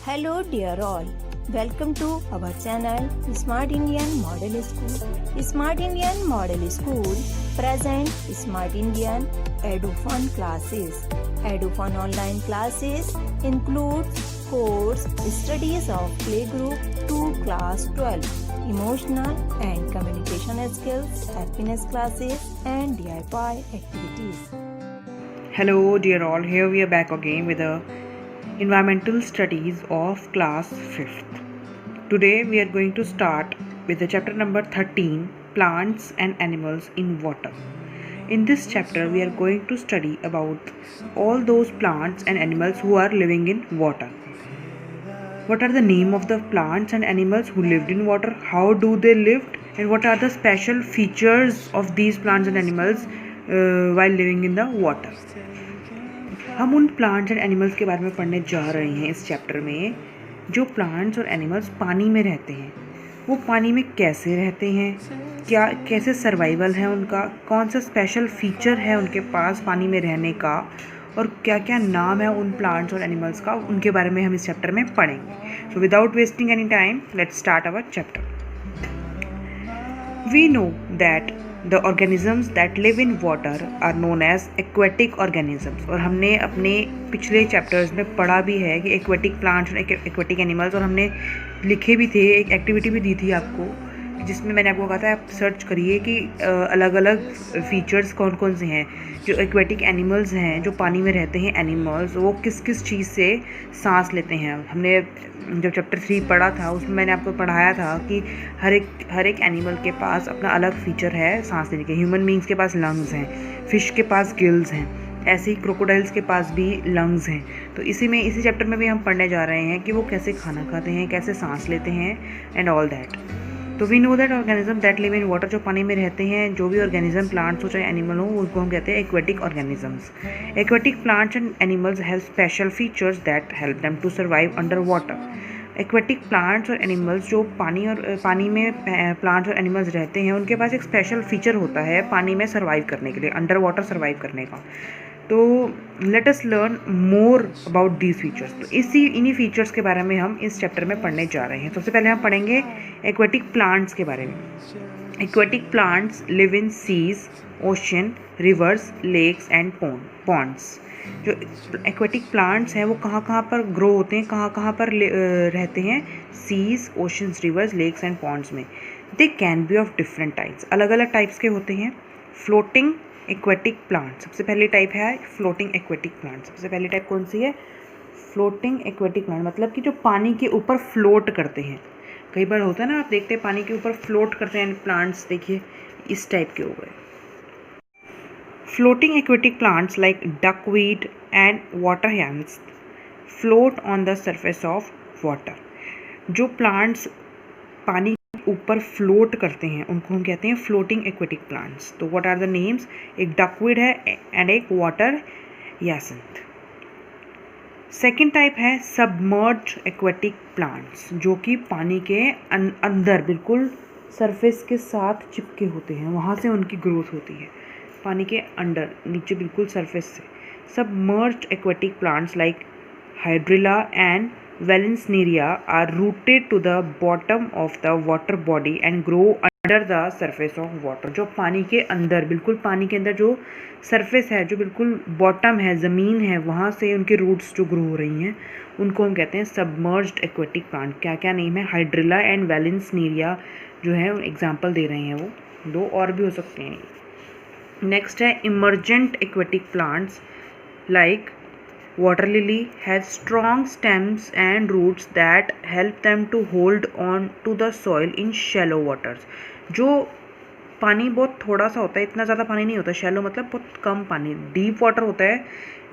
Hello dear all, welcome to our channel Smart Indian Model School. Smart Indian Model School present Smart Indian EduFun classes. EduFun online classes include course studies of playgroup to class 12, emotional and communication skills, happiness classes and DIY activities. Hello dear all, here we are back again with the environmental studies of class 5th. Today we are going to start with the chapter number 13, plants and animals in water. In this chapter we are going to study about all those plants and animals who are living in water. What are the name of the plants and animals who lived in water? How do they lived? And what are the special features of these plants and animals while living in the water? हम उन plants and animals के बारे में पढ़ने जा रहे हैं इस चैप्टर में जो प्लांट्स और एनिमल्स पानी में रहते हैं. वो पानी में कैसे रहते हैं, क्या कैसे सर्वाइवल है उनका, कौन सा स्पेशल फीचर है उनके पास पानी में रहने का, और क्या क्या नाम है उन प्लांट्स और एनिमल्स का, उनके बारे में हम इस चैप्टर में पढ़ेंगे. So without wasting any time let's start our chapter. We know that The organisms that live in water are known as aquatic organisms. और हमने अपने पिछले चैप्टर्स में पढ़ा भी है कि एक्वेटिक प्लांट्स और एक्वेटिक एनिमल्स, और हमने लिखे भी थे, एक एक्टिविटी भी दी थी आपको जिसमें मैंने आपको कहा था आप सर्च करिए कि अलग अलग फीचर्स कौन कौन से हैं. जो एक्वेटिक एनिमल्स हैं, जो पानी में रहते हैं एनिमल्स, वो किस किस चीज़ से सांस लेते हैं. हमने जब चैप्टर 3 पढ़ा था उसमें मैंने आपको पढ़ाया था कि हर एक एनिमल के पास अपना अलग फीचर है सांस लेने के. ह्यूमन बींग्स के पास लंग्स हैं, फिश के पास गिल्स हैं, ऐसे ही क्रोकोडाइल्स के पास भी लंग्स हैं. तो इसी चैप्टर में भी हम पढ़ने जा रहे हैं कि वो कैसे खाना खाते हैं, कैसे सांस लेते हैं एंड ऑल दैट. तो we know that organism that live in water, जो पानी में रहते हैं, जो भी ऑर्गेनिज्म प्लांट्स हो चाहे एनिमल हो, उसको हम कहते हैं aquatic organisms. Aquatic plants and animals have special features that help them to survive under water. Aquatic plants और एनिमल्स जो पानी में प्लांट्स और एनिमल्स रहते हैं, उनके पास एक स्पेशल फीचर होता है पानी में सर्वाइव करने के लिए, अंडर वाटर सर्वाइव करने का. तो let us learn more about these features. तो इन्हीं फीचर्स के बारे में हम इस चैप्टर में पढ़ने जा रहे हैं. सबसे पहले हम पढ़ेंगे एक्वेटिक प्लांट्स के बारे में. Aquatic plants live in seas, ocean, rivers, lakes and ponds. जो एक्वेटिक प्लांट्स हैं वो कहाँ पर ग्रो होते हैं, कहाँ पर रहते हैं? Seas, oceans, rivers, lakes and ponds में. They can be of different types, अलग अलग टाइप्स के होते हैं. फ्लोटिंग एक्वेटिक प्लांट सबसे पहली टाइप है फ्लोटिंग एक्वेटिक प्लांट. सबसे पहली टाइप कौन सी है? फ्लोटिंग एक्वेटिक प्लांट, मतलब कि जो पानी के ऊपर फ्लोट करते हैं. कई बार होता है ना, आप देखते हैं पानी के ऊपर फ्लोट करते हैं प्लांट्स, देखिए इस टाइप के हो गए. Floating aquatic plants like duckweed and water hyacinth float on the surface of water. जो plants पानी के ऊपर फ्लोट करते हैं उनको हम कहते हैं फ्लोटिंग एक्वेटिक प्लांट्स. तो व्हाट आर द नेम्स? एक डकवीड है एंड एक वाटर यासिंथ. सेकेंड टाइप है सबमर्ज एक्वेटिक प्लांट्स, जो कि पानी के अंदर बिल्कुल सरफेस के साथ चिपके होते हैं, वहाँ से उनकी ग्रोथ होती है पानी के अंदर, नीचे बिल्कुल सरफेस से. Submerged aquatic plants like hydrilla and vallisneria are rooted to the bottom of the water body and grow under the surface of water. जो पानी के अंदर, बिल्कुल पानी के अंदर जो सरफेस है, जो बिल्कुल बॉटम है, ज़मीन है, वहाँ से उनके रूट्स जो ग्रो हो रही हैं, उनको हम कहते हैं सबमर्ज्ड एक्वेटिक प्लांट. क्या क्या नेम है? हाइड्रिला एंड वेलेंसनेरिया जो है एग्जाम्पल दे रहे हैं वो दो, और भी हो सकते हैं. नेक्स्ट है emergent aquatic plants like water lily has strong stems and roots that help them to hold on to the soil in shallow waters. जो पानी बहुत थोड़ा सा होता है, इतना ज़्यादा पानी नहीं होता. शैलो मतलब बहुत कम पानी. डीप वाटर होता है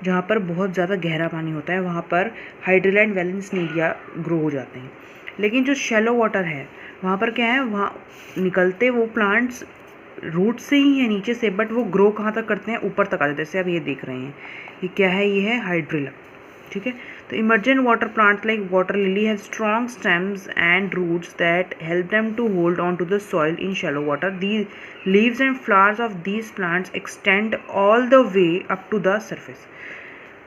जहाँ पर बहुत ज़्यादा गहरा पानी होता है, वहाँ पर हाइड्रिला एंड वेलेंसनेरिया ग्रो हो जाते हैं. लेकिन जो शैलो वाटर है वहाँ पर क्या है, वहाँ निकलते वो प्लांट्स रूट से ही है नीचे से, बट वो ग्रो कहाँ तक करते हैं? ऊपर तक आते हैं. जैसे आप ये देख रहे हैं, ये क्या है? ये है हाइड्रिला. ठीक है. तो emergent water plant like water lily have strong stems and roots that help them to hold on to the soil in shallow water. The leaves and flowers of these plants extend all the way up to the surface.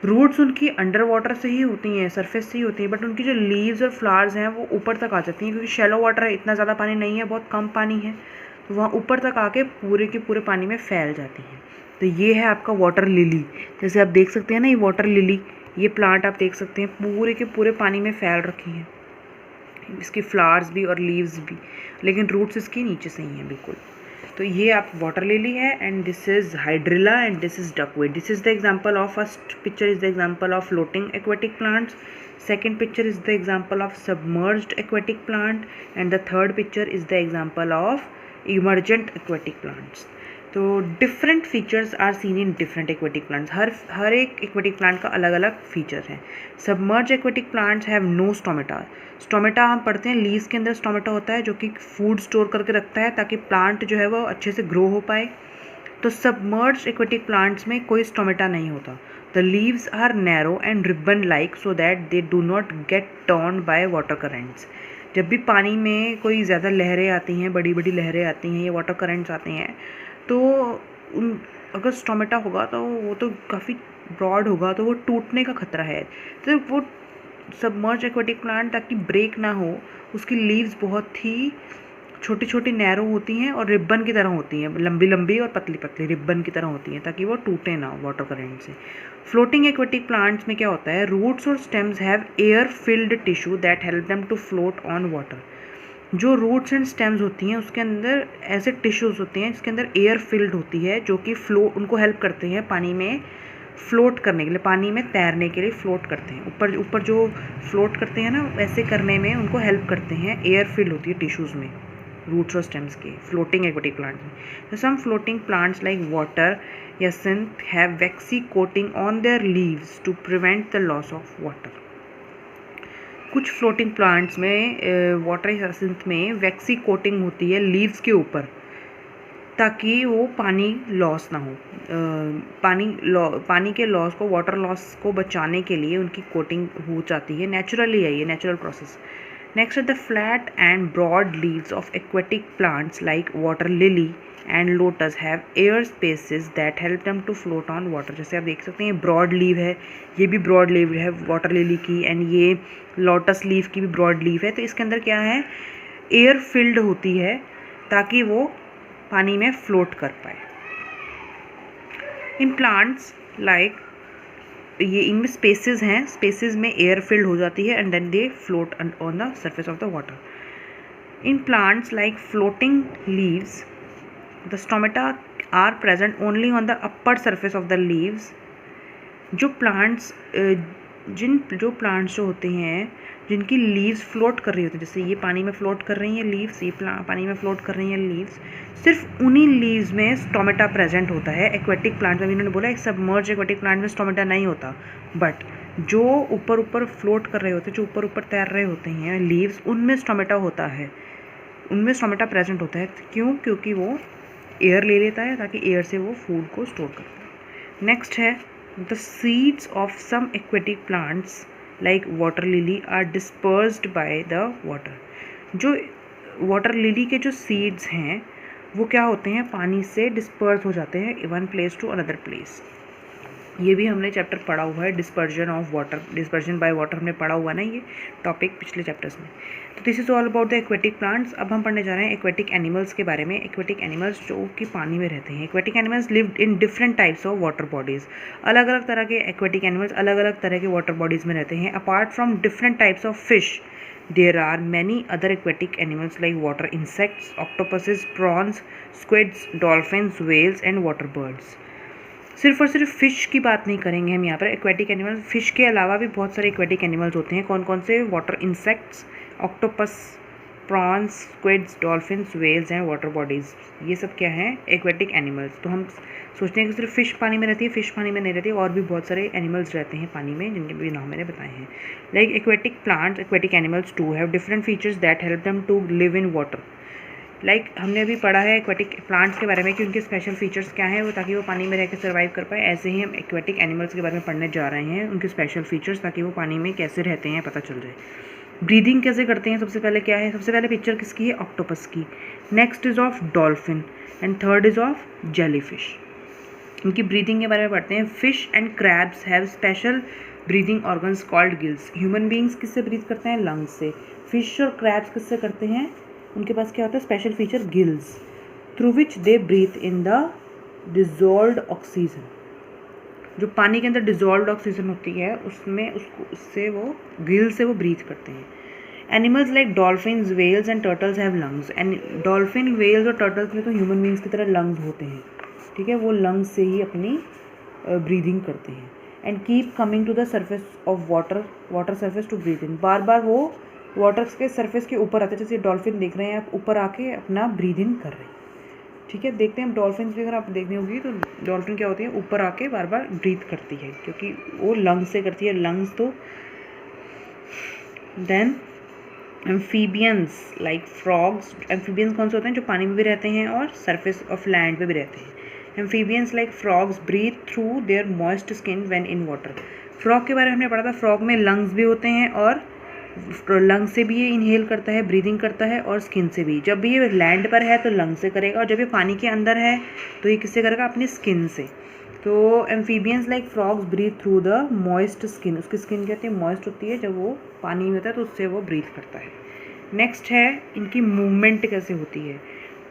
Roots उनकी under water से ही होती हैं, surface से ही होती हैं, but उनकी जो लीव्स और फ्लावर्स हैं वो ऊपर तक आ जाती हैं, क्योंकि शैलो वाटर है, इतना ज़्यादा पानी नहीं है, बहुत कम पानी है, तो वहाँ ऊपर तक आके पूरे के पूरे पानी में फैल जाती हैं। तो ये है आपका वाटर लिली। जैसे आप देख सकते हैं ना, ये वाटर लिली, ये प्लांट आप देख सकते हैं पूरे के पूरे पानी में फैल रखी हैं, इसकी फ्लावर्स भी और लीव्स भी, लेकिन रूट्स इसकी नीचे से ही हैं बिल्कुल। तो ये आप वाटर लिली है, and this is hydrilla and this is duckweed. This is the example of, first picture is the example of floating aquatic plants, second picture is the example of submerged aquatic plant, and the third picture is the example of emergent aquatic plants. तो different features are seen in different aquatic plants. हर एक aquatic plant का अलग अलग feature है। Submerge aquatic plants have no stomata. Stomata हम पढ़ते हैं, लीव्स के अंदर स्टोमेटा होता है जो कि फूड स्टोर करके रखता है ताकि प्लांट जो है वो अच्छे से ग्रो हो पाए। तो सबमर्ज एक्वेटिक प्लांट्स में कोई स्टोमेटा नहीं होता। The leaves are narrow and ribbon like so that they do not get torn by water currents. जब भी पानी में कोई ज़्यादा लहरें आती हैं, बड़ी बड़ी लहरें आती हैं या वाटर करेंट्स आते हैं, तो अगर स्टोमेटा होगा तो वो तो काफ़ी ब्रॉड होगा, तो वो टूटने का खतरा है। तो वो सबमर्ज एक्वेटिक प्लांट, ताकि ब्रेक ना हो, उसकी लीव्स बहुत ही छोटी छोटी नैरो होती हैं और रिबन की तरह होती हैं, लंबी लंबी और पतली पतली रिबन की तरह होती हैं, ताकि वो टूटे ना वाटर करंट से। फ्लोटिंग एक्वेटिक प्लांट्स में क्या होता है, रूट्स और stems have air filled tissue that help them to float on water. जो रूट्स एंड स्टेम्स होती हैं उसके अंदर ऐसे टिश्यूज़ होते हैं जिसके अंदर एयर फिल्ड होती है, जो कि उनको हेल्प करते हैं पानी में फ्लोट करने के लिए, पानी में तैरने के लिए फ्लोट करते हैं। ऊपर ऊपर जो फ्लोट करते हैं ना, वैसे करने में उनको हेल्प करते हैं, एयर फिल्ड होती है टिश्यूज़ में रूट्स और स्टेम्स के फ्लोटिंग एक्वेटिक प्लांट में। तो some floating plants like water hyacinth have waxy coating on their leaves to prevent the loss of water. कुछ फ्लोटिंग प्लांट्स में वाटर hyacinth में वैक्सी कोटिंग होती है लीव्स के ऊपर, ताकि वो पानी लॉस ना हो। पानी के लॉस को, वाटर लॉस को बचाने के लिए उनकी कोटिंग हो जाती है, नेचुरली है ये, natural process. Next are the flat and broad leaves of aquatic plants like water lily and lotus have air spaces that help them to float on water। जैसे आप देख सकते हैं ब्रॉड लीव है, ये भी ब्रॉड लीव है water lily की, एंड ये लोटस लीव की भी ब्रॉड लीव है। तो इसके अंदर क्या है, एयर फिल्ड होती है ताकि वो पानी में फ्लोट कर पाए। इन प्लांट्स लाइक, ये इनमें स्पेसेस हैं, स्पेसेस में एयर फिल्ड हो जाती है and then they float on the surface of the water. In plants like floating leaves the stomata are present only on the upper surface of the leaves. जो plants जो होते हैं जिनकी leaves float कर रही होती है, जैसे ये पानी में फ्लोट कर रही हैं लीव्स, ये पानी में फ्लोट कर रही हैं लीव्स, सिर्फ उन्हीं लीव्स में स्टोमेटा प्रेजेंट होता है। एक्वेटिक प्लांट में इन्होंने बोला एक सबमर्ज एक्वेटिक प्लांट में स्टोमेटा नहीं होता, बट जो ऊपर ऊपर फ्लोट कर रहे होते हैं, जो ऊपर ऊपर तैर रहे होते हैं लीव्स, उनमें स्टोमेटा होता है, उनमें स्टोमेटा प्रेजेंट होता है। क्यों? क्योंकि वो एयर ले लेता है ताकि एयर से वो फूड को स्टोर कर पाए। नेक्स्ट है the seeds of some aquatic plants like water lily are dispersed by the water. जो वाटर लिली के जो सीड्स हैं वो क्या होते हैं, पानी से डिस्पर्स हो जाते हैं one place to another place. ये भी हमने चैप्टर पढ़ा हुआ है, dispersion of water, dispersion by water हमने पढ़ा हुआ ना ये टॉपिक पिछले चैप्टर्स में। तो this is all about the aquatic plants. अब हम पढ़ने जा रहे हैं एक्वेटिक एनिमल्स के बारे में। एक्वेटिक एनिमल्स जो कि पानी में रहते हैं। Aquatic animals lived in different types of water bodies. अलग अलग तरह के एक्वेटिक एनिमल्स अलग अलग तरह के वाटर बॉडीज़ में रहते हैं। Apart from different types of fish, there are many other aquatic animals like water insects, octopuses, prawns, squids, dolphins, whales and water birds। सिर्फ और सिर्फ फ़िश की बात नहीं करेंगे हम यहाँ पर। एक्वेटिक एनिमल, फ़िश के अलावा भी बहुत सारे एक्वेटिक एनिमल्स होते हैं। कौन कौन से? Water insects, octopus, prawns, squids, dolphins, whales and water bodies, ये सब क्या हैं? Aquatic animals. तो हम सोचते हैं कि सिर्फ फ़िश पानी में रहती है, फ़िश पानी में नहीं रहती, और भी बहुत सारे एनिमल्स रहते हैं पानी में जिनके भी नाम मैंने बताए हैं। Like aquatic plants, aquatic animals too have different features that help them to live in water. Like हमने अभी पढ़ा है एक्वेटिक प्लांट्स के बारे में कि उनके स्पेशल फीचर्स क्या हैं, वो ताकि वो पानी में रह के सर्वाइव कर पाए। ऐसे ही हम एक्वेटिक एनिमल्स के बारे में पढ़ने जा रहे हैं, उनके स्पेशल फीचर्स, ताकि वो पानी में कैसे रहते हैं पता चल जाए। ब्रीदिंग कैसे करते हैं, सबसे पहले क्या है? सबसे पहले पिक्चर किसकी है? ऑक्टोपस की। Next is of dolphin and third is of jellyfish. इनकी ब्रीदिंग के बारे में पढ़ते हैं। Fish and crabs have special breathing organs called gills. Human beings किससे ब्रीथ करते हैं? लंग्स से। फिश और क्रैब्स किससे करते हैं? उनके पास क्या होता है? Special feature gills, through which they breathe in the dissolved oxygen. जो पानी के अंदर डिजॉल्व्ड ऑक्सीजन होती है उसमें उससे वो गिल से वो ब्रीथ करते हैं। Animals like dolphins, whales and turtles have lungs. And dolphin, whales और टर्टल्स में तो ह्यूमन बींग्स की तरह लंग्स होते हैं, ठीक है, वो लंग्स से ही अपनी ब्रीदिंग करते हैं। And keep coming to the surface of water surface to breathe in. बार बार वो वाटर के सरफेस के ऊपर आते हैं, जैसे डॉल्फिन देख रहे हैं आप, ऊपर आके अपना ब्रीद इन कर रहे हैं, ठीक है। देखते हैं डॉल्फिन भी, अगर आप देखनी होगी तो डॉल्फिन क्या होती है, ऊपर आके बार बार ब्रीथ करती है, क्योंकि वो लंग्स से करती है, लंग्स तो। Then amphibians like frogs. Amphibians कौन से होते हैं? जो पानी में भी रहते हैं और सरफेस ऑफ लैंड पे भी रहते हैं। Amphibians like frogs breathe through their moist skin when in water. Frog के बारे में हमने पढ़ा था, फ्रॉग में लंग्स भी होते हैं और लंग से भी ये इनहेल करता है, ब्रीदिंग करता है, और स्किन से भी। जब भी ये लैंड पर है तो लंग से करेगा, और जब ये पानी के अंदर है तो ये किससे करेगा? अपनी स्किन से। तो amphibians like frogs breathe through the moist skin. उसकी स्किन कहती है मॉइस्ट होती है, जब वो पानी में होता है तो उससे वो ब्रीथ करता है। नेक्स्ट है इनकी मूवमेंट कैसे होती है।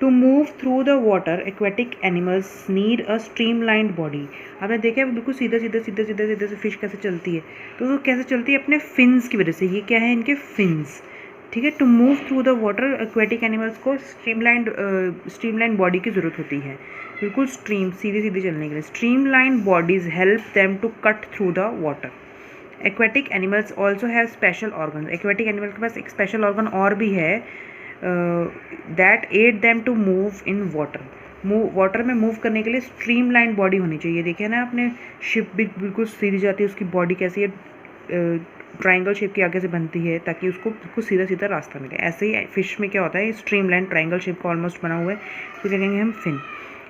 To move through the water aquatic animals need a streamlined body. आपने देखा है बिल्कुल सीधा सीधा सीधा सीधा सीधा से फिश कैसे चलती है, तो वो कैसे चलती है? अपने फिन्स की वजह से। ये क्या है? इनके फिन्स, ठीक है। To move through the water aquatic animals को स्ट्रीमलाइन बॉडी की ज़रूरत होती है, बिल्कुल सीधे सीधे चलने के लिए। Streamline bodies help them to cut through the water. Aquatic animals also have special organ. Aquatic animal के पास एक स्पेशल ऑर्गन और भी है, that aid them to move in water. Water में मूव करने के लिए स्ट्रीमलाइन बॉडी होनी चाहिए। देखिए ना आपने, शिप भी बिल्कुल सीधी जाती है, उसकी बॉडी कैसी है? ट्रायंगल शेप के आगे से बनती है, ताकि उसको बिल्कुल सीधा सीधा रास्ता मिले। ऐसे ही फिश में क्या होता है? स्ट्रीमलाइन ट्रायंगल शेप का ऑलमोस्ट बना हुआ है, तो क्या कहेंगे हम? Fin.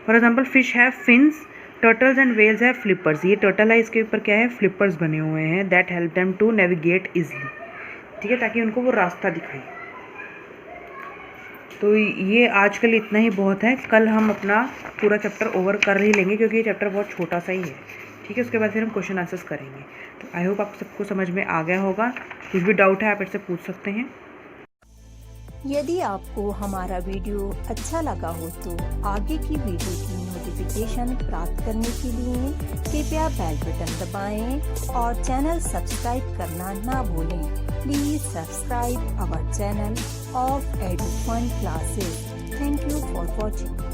For example fish have fins, turtles and whales have flippers. ये टर्टल है, इसके ऊपर क्या है? फ्लिपर्स बने हुए हैं, that help them to navigate easily, ठीक है, ताकि उनको वो रास्ता दिखाए। तो ये आज के लिए इतना ही बहुत है। कल हम अपना पूरा चैप्टर ओवर कर ही लेंगे, क्योंकि ये चैप्टर बहुत छोटा सा ही है, ठीक है। उसके बाद फिर हम क्वेश्चन आंसर्स करेंगे। तो आई होप आप सबको समझ में आ गया होगा। कुछ भी डाउट है आप इससे पूछ सकते हैं। यदि आपको हमारा वीडियो अच्छा लगा हो तो आगे की वीडियो की नोटिफिकेशन प्राप्त करने के लिए कृपया बेल बटन दबाएं और चैनल सब्सक्राइब करना ना भूलें। Please subscribe our channel of Edufun classes. Thank you for watching.